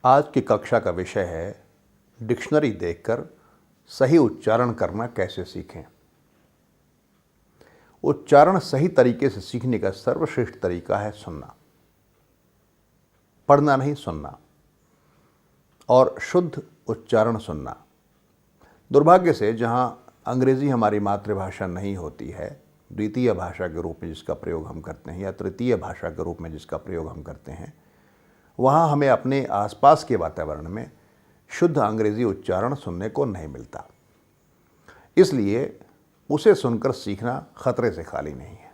आज की कक्षा का विषय है डिक्शनरी देखकर सही उच्चारण करना कैसे सीखें। उच्चारण सही तरीके से सीखने का सर्वश्रेष्ठ तरीका है सुनना, पढ़ना नहीं, सुनना और शुद्ध उच्चारण सुनना। दुर्भाग्य से जहां अंग्रेजी हमारी मातृभाषा नहीं होती है, द्वितीय भाषा के रूप में जिसका प्रयोग हम करते हैं या तृतीय भाषा के रूप में जिसका प्रयोग हम करते हैं, वहाँ हमें अपने आसपास के वातावरण में शुद्ध अंग्रेजी उच्चारण सुनने को नहीं मिलता। इसलिए उसे सुनकर सीखना खतरे से खाली नहीं है।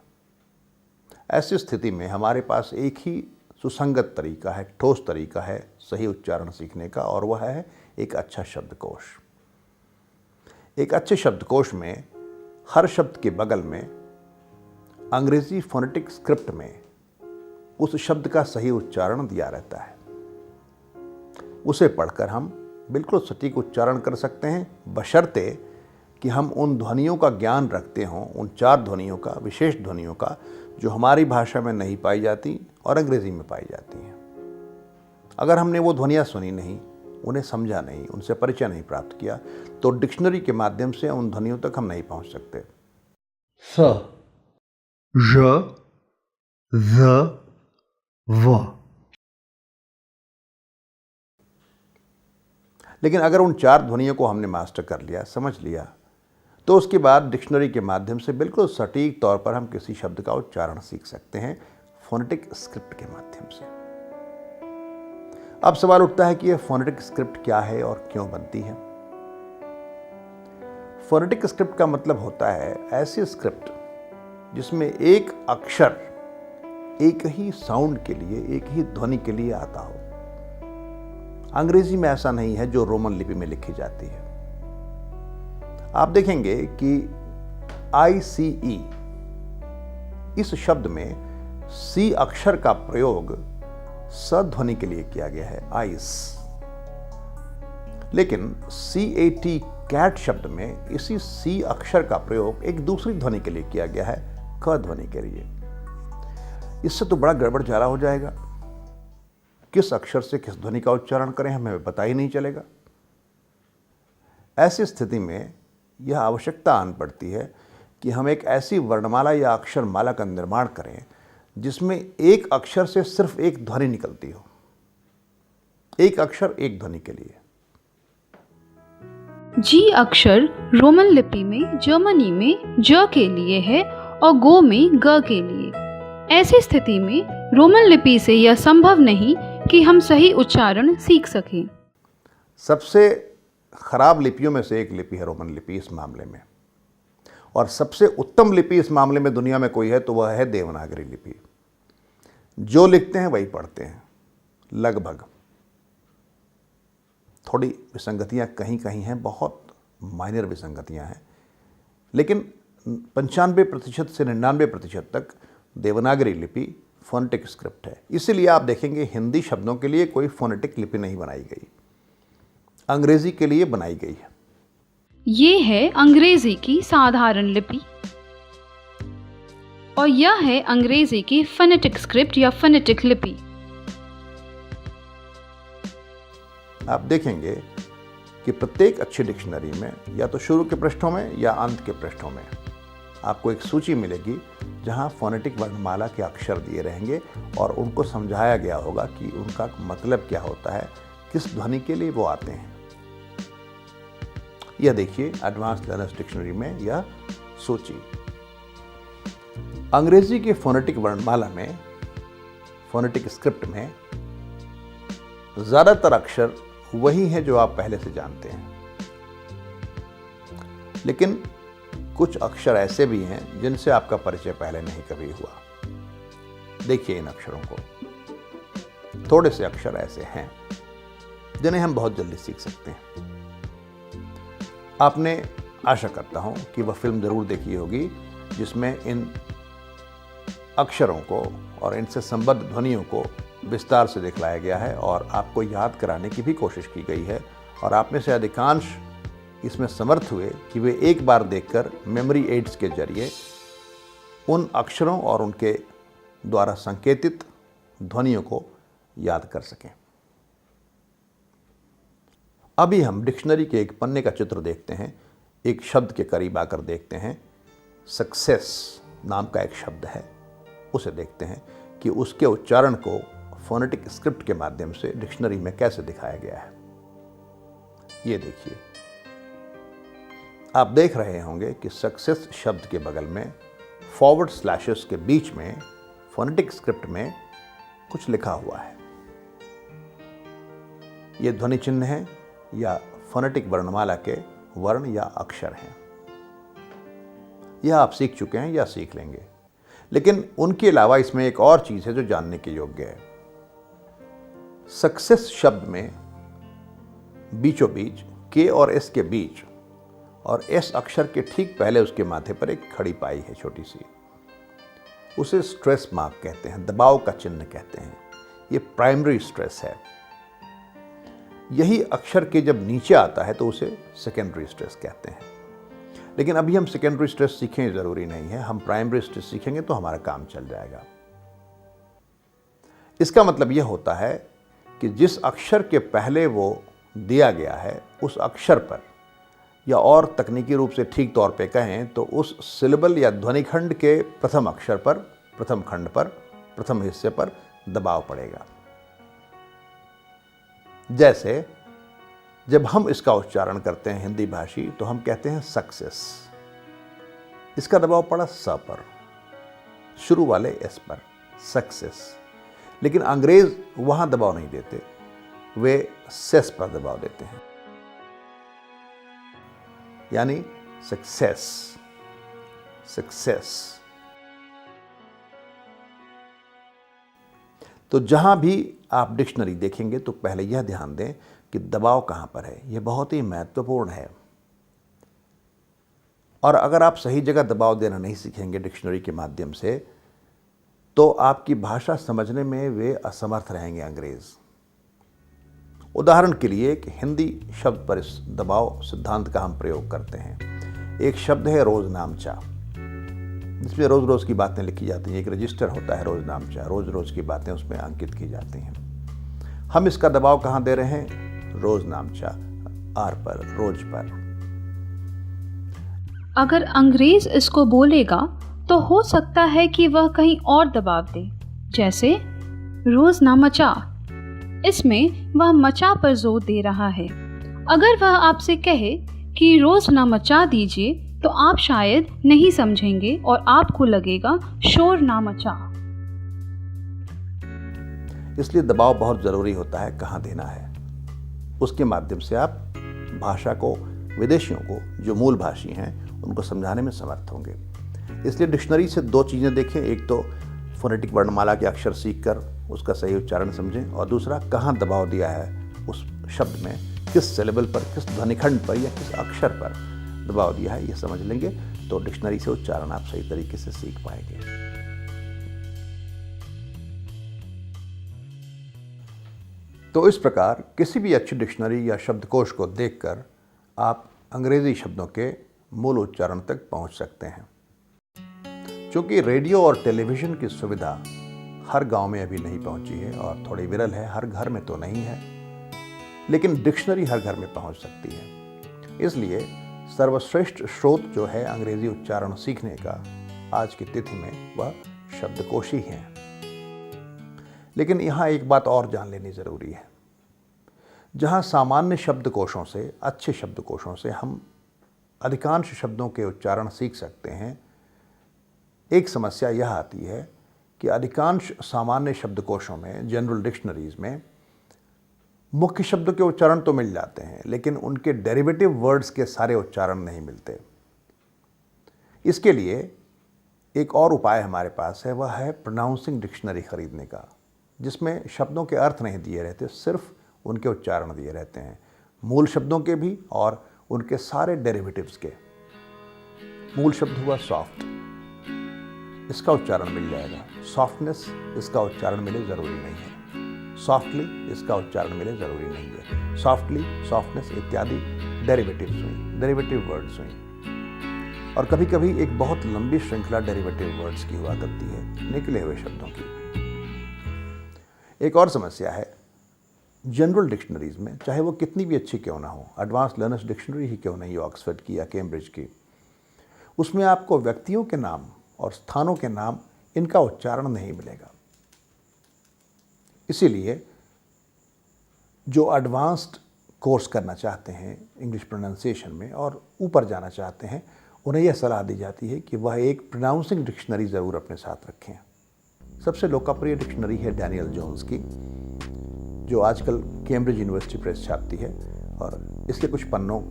ऐसी स्थिति में हमारे पास एक ही सुसंगत तरीका है, ठोस तरीका है सही उच्चारण सीखने का, और वह है एक अच्छा शब्दकोश। एक अच्छे शब्दकोश में हर शब्द के बगल में अंग्रेजी फोनेटिक स्क्रिप्ट में उस शब्द का सही उच्चारण दिया रहता है। उसे पढ़कर हम बिल्कुल सटीक उच्चारण कर सकते हैं, बशर्ते कि हम उन ध्वनियों का ज्ञान रखते हों, उन 4 ध्वनियों का, विशेष ध्वनियों का, जो हमारी भाषा में नहीं पाई जाती और अंग्रेजी में पाई जाती हैं। अगर हमने वो ध्वनियाँ सुनी नहीं, उन्हें समझा नहीं, उनसे परिचय नहीं प्राप्त किया, तो डिक्शनरी के माध्यम से उन ध्वनियों तक हम नहीं पहुंच सकते। स, ž, z, व। लेकिन अगर उन 4 ध्वनियों को हमने मास्टर कर लिया, समझ लिया, तो उसके बाद डिक्शनरी के माध्यम से बिल्कुल सटीक तौर पर हम किसी शब्द का उच्चारण सीख सकते हैं फोनेटिक स्क्रिप्ट के माध्यम से। अब सवाल उठता है कि यह फोनेटिक स्क्रिप्ट क्या है और क्यों बनती है। फोनेटिक स्क्रिप्ट का मतलब होता है ऐसी स्क्रिप्ट जिसमें एक अक्षर एक ही साउंड के लिए, एक ही ध्वनि के लिए आता हो। अंग्रेजी में ऐसा नहीं है जो रोमन लिपि में लिखी जाती है। आप देखेंगे कि ICE इस शब्द में C अक्षर का प्रयोग स ध्वनि के लिए किया गया है, आइस। लेकिन CAT कैट शब्द में इसी C अक्षर का प्रयोग एक दूसरी ध्वनि के लिए किया गया है, क ध्वनि के लिए। इससे तो बड़ा गड़बड़ झाला हो जाएगा। किस अक्षर से किस ध्वनि का उच्चारण करें हमें पता ही नहीं चलेगा। ऐसी स्थिति में यह आवश्यकता आन पड़ती है कि हम एक ऐसी वर्णमाला या अक्षरमाला का निर्माण करें जिसमें एक अक्षर से सिर्फ एक ध्वनि निकलती हो, एक अक्षर एक ध्वनि के लिए। जी अक्षर रोमन लिपि में जर्मनी में ज के लिए है और गो में ग के लिए। ऐसी स्थिति में रोमन लिपि से यह संभव नहीं कि हम सही उच्चारण सीख सकें। सबसे खराब लिपियों में से एक लिपि है रोमन लिपि इस मामले में, और सबसे उत्तम लिपि इस मामले में दुनिया में कोई है तो वह है देवनागरी लिपि। जो लिखते हैं वही पढ़ते हैं लगभग। थोड़ी विसंगतियां कहीं कहीं हैं, बहुत माइनर विसंगतियां हैं, लेकिन 95% से 99% तक देवनागरी लिपि फोनेटिक स्क्रिप्ट है। इसीलिए आप देखेंगे हिंदी शब्दों के लिए कोई फोनेटिक लिपि नहीं बनाई गई, अंग्रेजी के लिए बनाई गई है। ये है अंग्रेजी की साधारण लिपि और यह है अंग्रेजी की फोनेटिक स्क्रिप्ट या फोनेटिक लिपि। आप देखेंगे कि प्रत्येक अच्छी डिक्शनरी में या तो शुरू के पृष्ठों में या अंत के पृष्ठों में आपको एक सूची मिलेगी जहां फोनेटिक वर्णमाला के अक्षर दिए रहेंगे और उनको समझाया गया होगा कि उनका मतलब क्या होता है, किस ध्वनि के लिए वो आते हैं। यह देखिए एडवांस लर्नर्स डिक्शनरी में यह सूची। अंग्रेजी के फोनेटिक वर्णमाला में, फोनेटिक स्क्रिप्ट में ज्यादातर अक्षर वही हैं जो आप पहले से जानते हैं, लेकिन कुछ अक्षर ऐसे भी हैं जिनसे आपका परिचय पहले नहीं कभी हुआ। देखिए इन अक्षरों को। थोड़े से अक्षर ऐसे हैं जिन्हें हम बहुत जल्दी सीख सकते हैं। आपने, आशा करता हूं कि वह फिल्म जरूर देखी होगी जिसमें इन अक्षरों को और इनसे संबद्ध ध्वनियों को विस्तार से दिखलाया गया है और आपको याद कराने की भी कोशिश की गई है, और आप में से अधिकांश इसमें समर्थ हुए कि वे एक बार देखकर मेमोरी एड्स के जरिए उन अक्षरों और उनके द्वारा संकेतित ध्वनियों को याद कर सकें। अभी हम डिक्शनरी के एक पन्ने का चित्र देखते हैं, एक शब्द के करीब आकर देखते हैं। सक्सेस नाम का एक शब्द है, उसे देखते हैं कि उसके उच्चारण को फोनेटिक स्क्रिप्ट के माध्यम से डिक्शनरी में कैसे दिखाया गया है। ये देखिए, आप देख रहे होंगे कि सक्सेस शब्द के बगल में फॉरवर्ड स्लैशेस के बीच में फोनेटिक स्क्रिप्ट में कुछ लिखा हुआ है। ये ध्वनि चिन्ह है या फोनेटिक वर्णमाला के वर्ण या अक्षर हैं। यह आप सीख चुके हैं या सीख लेंगे, लेकिन उनके अलावा इसमें एक और चीज है जो जानने के योग्य है। सक्सेस शब्द में बीचों बीच के और एस के बीच और एस अक्षर के ठीक पहले उसके माथे पर एक खड़ी पाई है छोटी सी, उसे स्ट्रेस मार्क कहते हैं, दबाव का चिन्ह कहते हैं। ये प्राइमरी स्ट्रेस है। यही अक्षर के जब नीचे आता है तो उसे सेकेंडरी स्ट्रेस कहते हैं। लेकिन अभी हम सेकेंडरी स्ट्रेस सीखें जरूरी नहीं है, हम प्राइमरी स्ट्रेस सीखेंगे तो हमारा काम चल जाएगा। इसका मतलब यह होता है कि जिस अक्षर के पहले वो दिया गया है उस अक्षर पर, या और तकनीकी रूप से ठीक तौर पे कहें तो उस सिलेबल या ध्वनिखंड के प्रथम अक्षर पर, प्रथम खंड पर, प्रथम हिस्से पर दबाव पड़ेगा। जैसे जब हम इसका उच्चारण करते हैं हिंदी भाषी तो हम कहते हैं सक्सेस, इसका दबाव पड़ा स पर, शुरू वाले एस पर, सक्सेस। लेकिन अंग्रेज वहां दबाव नहीं देते, वे सेस पर दबाव देते हैं, यानी सक्सेस, सक्सेस। तो जहां भी आप डिक्शनरी देखेंगे तो पहले यह ध्यान दें कि दबाव कहां पर है। यह बहुत ही महत्वपूर्ण है। और अगर आप सही जगह दबाव देना नहीं सीखेंगे डिक्शनरी के माध्यम से तो आपकी भाषा समझने में वे असमर्थ रहेंगे अंग्रेज। उदाहरण के लिए एक हिंदी शब्द पर इस दबाव सिद्धांत का हम प्रयोग करते हैं। एक शब्द है रोजनामचा, जिसमें रोज रोज की बातें लिखी जाती हैं। एक रजिस्टर होता है रोजनामचा, रोज रोज की बातें उसमें अंकित की जाती हैं। हम इसका दबाव कहां दे रहे हैं? रोजनामचा, आर पर, रोज पर। अगर अंग्रेज इसको बोलेगा तो हो सकता है कि वह कहीं और दबाव दे, जैसे रोजनामचा। इसमें वह मचा पर जोर दे रहा है। अगर वह आपसे कहे कि रोजनामचा दीजिए तो आप शायद नहीं समझेंगे और आपको लगेगा शोर ना मचा। इसलिए दबाव बहुत जरूरी होता है, कहाँ देना है। उसके माध्यम से आप भाषा को, विदेशियों को जो मूल भाषी हैं उनको समझाने में समर्थ होंगे। इसलिए डिक्शनरी से दो चीज़ें देखें, एक तो फोनेटिक वर्णमाला के अक्षर सीखकर उसका सही उच्चारण समझें, और दूसरा कहाँ दबाव दिया है उस शब्द में, किस सिलेबल पर, किस ध्वनिखंड पर या किस अक्षर पर दबाव दिया है, ये समझ लेंगे तो डिक्शनरी से उच्चारण आप सही तरीके से सीख पाएंगे। तो इस प्रकार किसी भी अच्छी डिक्शनरी या शब्दकोश को देखकर आप अंग्रेजी शब्दों के मूल उच्चारण तक पहुंच सकते हैं। क्योंकि रेडियो और टेलीविज़न की सुविधा हर गांव में अभी नहीं पहुंची है और थोड़ी विरल है, हर घर में तो नहीं है, लेकिन डिक्शनरी हर घर में पहुंच सकती है। इसलिए सर्वश्रेष्ठ स्रोत जो है अंग्रेजी उच्चारण सीखने का आज की तिथि में वह शब्दकोश ही है। लेकिन यहाँ एक बात और जान लेनी जरूरी है। जहाँ सामान्य शब्दकोशों से, अच्छे शब्दकोशों से हम अधिकांश शब्दों के उच्चारण सीख सकते हैं, एक समस्या यह आती है कि अधिकांश सामान्य शब्दकोशों में, जनरल डिक्शनरीज में, मुख्य शब्दों के उच्चारण तो मिल जाते हैं लेकिन उनके डेरिवेटिव वर्ड्स के सारे उच्चारण नहीं मिलते। इसके लिए एक और उपाय हमारे पास है, वह है प्रोनाउंसिंग डिक्शनरी खरीदने का, जिसमें शब्दों के अर्थ नहीं दिए रहते, सिर्फ उनके उच्चारण दिए रहते हैं, मूल शब्दों के भी और उनके सारे डेरिवेटिव्स के। मूल शब्द हुआ सॉफ्ट, इसका उच्चारण मिल जाएगा। सॉफ्टनेस, इसका उच्चारण मिले जरूरी नहीं है। सॉफ्टली, इसका उच्चारण मिले जरूरी नहीं है। सॉफ्टली, सॉफ्टनेस इत्यादि डेरिवेटिव्स हुई, डेरिवेटिव वर्ड्स हुई। और कभी कभी एक बहुत लंबी श्रृंखला डेरिवेटिव वर्ड्स की हुआ करती है, निकले हुए शब्दों की। एक और समस्या है, जनरल डिक्शनरीज़ में, चाहे वो कितनी भी अच्छी क्यों ना हो, एडवांस लर्नर्स डिक्शनरी ही क्यों नहीं हो ऑक्सफोर्ड की या कैम्ब्रिज की, उसमें आपको व्यक्तियों के नाम और स्थानों के नाम इनका उच्चारण नहीं मिलेगा। इसीलिए जो एडवांस्ड कोर्स करना चाहते हैं इंग्लिश प्रोनाउंसिएशन में और ऊपर जाना चाहते हैं, उन्हें यह सलाह दी जाती है कि वह एक प्रोनाउंसिंग डिक्शनरी ज़रूर अपने साथ रखें। सबसे लोकप्रिय डिक्शनरी है डैनियल जोन्स की, जो आजकल कैम्ब्रिज यूनिवर्सिटी प्रेस छापती है, और इसके कुछ पन्नों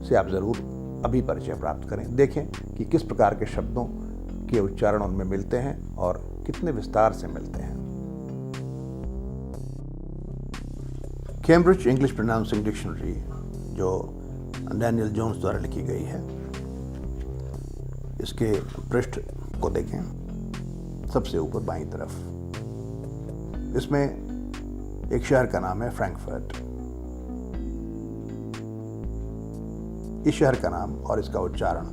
से आप ज़रूर अभी परिचय प्राप्त करें। देखें कि किस प्रकार के शब्दों के उच्चारण उनमें मिलते हैं और कितने विस्तार से मिलते हैं। कैम्ब्रिज इंग्लिश प्रोनाउंसिंग डिक्शनरी जो डैनियल जोन्स द्वारा लिखी गई है, इसके पृष्ठ को देखें, सबसे ऊपर बाईं तरफ इसमें एक शहर का नाम है फ्रैंकफर्ट। इस शहर का नाम और इसका उच्चारण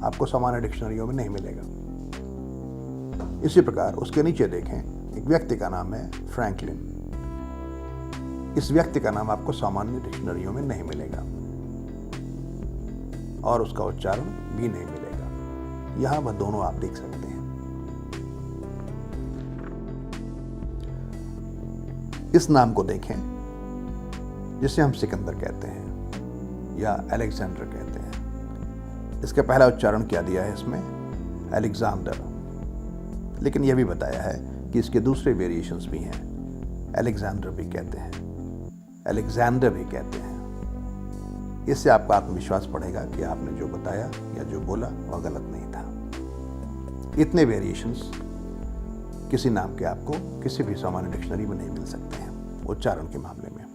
आपको सामान्य डिक्शनरियों में नहीं मिलेगा। इसी प्रकार उसके नीचे देखें, एक व्यक्ति का नाम है फ्रैंकलिन। इस व्यक्ति का नाम आपको सामान्य डिक्शनरियों में नहीं मिलेगा और उसका उच्चारण भी नहीं मिलेगा। यहां वह दोनों आप देख सकते हैं। इस नाम को देखें, जिसे हम सिकंदर कहते हैं या अलेक्जेंडर कहते हैं। इसका पहला उच्चारण क्या दिया है इसमें? अलेक्जेंडर। लेकिन यह भी बताया है कि इसके दूसरे वेरिएशंस भी हैं। अलेक्जेंडर भी कहते हैं, अलेक्जेंडर भी कहते हैं। इससे आपका आत्मविश्वास बढ़ेगा कि आपने जो बताया या जो बोला वह गलत नहीं था। इतने वेरिएशंस किसी नाम के आपको किसी भी सामान्य डिक्शनरी में नहीं मिल सकते हैं उच्चारण के मामले में।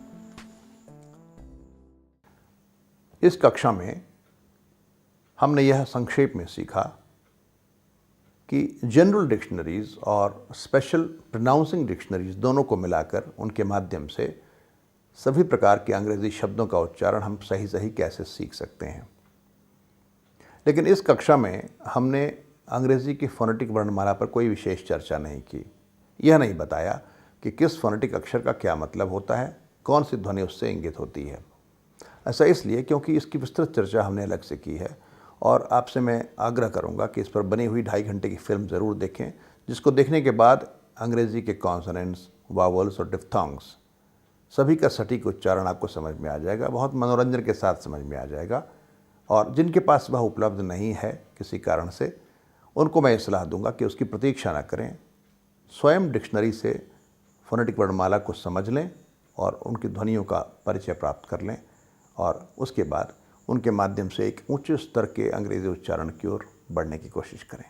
इस कक्षा में हमने यह संक्षेप में सीखा कि जनरल डिक्शनरीज और स्पेशल प्रोनाउंसिंग डिक्शनरीज दोनों को मिलाकर उनके माध्यम से सभी प्रकार के अंग्रेजी शब्दों का उच्चारण हम सही सही कैसे सीख सकते हैं। लेकिन इस कक्षा में हमने अंग्रेजी की फोनेटिक वर्णमाला पर कोई विशेष चर्चा नहीं की। यह नहीं बताया कि किस फोनेटिक अक्षर का क्या मतलब होता है, कौन सी ध्वनि उससे इंगित होती है। ऐसा इसलिए क्योंकि इसकी विस्तृत चर्चा हमने अलग से की है और आपसे मैं आग्रह करूंगा कि इस पर बनी हुई 2.5 घंटे की फिल्म ज़रूर देखें, जिसको देखने के बाद अंग्रेज़ी के कॉन्सोनेंट्स, वावल्स और डिफ्थोंग्स सभी का सटीक उच्चारण आपको समझ में आ जाएगा, बहुत मनोरंजन के साथ समझ में आ जाएगा। और जिनके पास वह उपलब्ध नहीं है किसी कारण से, उनको मैं ये सलाह दूंगा कि उसकी प्रतीक्षा न करें, स्वयं डिक्शनरी से फोनेटिक वर्णमाला को समझ लें और उनकी ध्वनियों का परिचय प्राप्त कर लें और उसके बाद उनके माध्यम से एक ऊंचे स्तर के अंग्रेजी उच्चारण की ओर बढ़ने की कोशिश करें।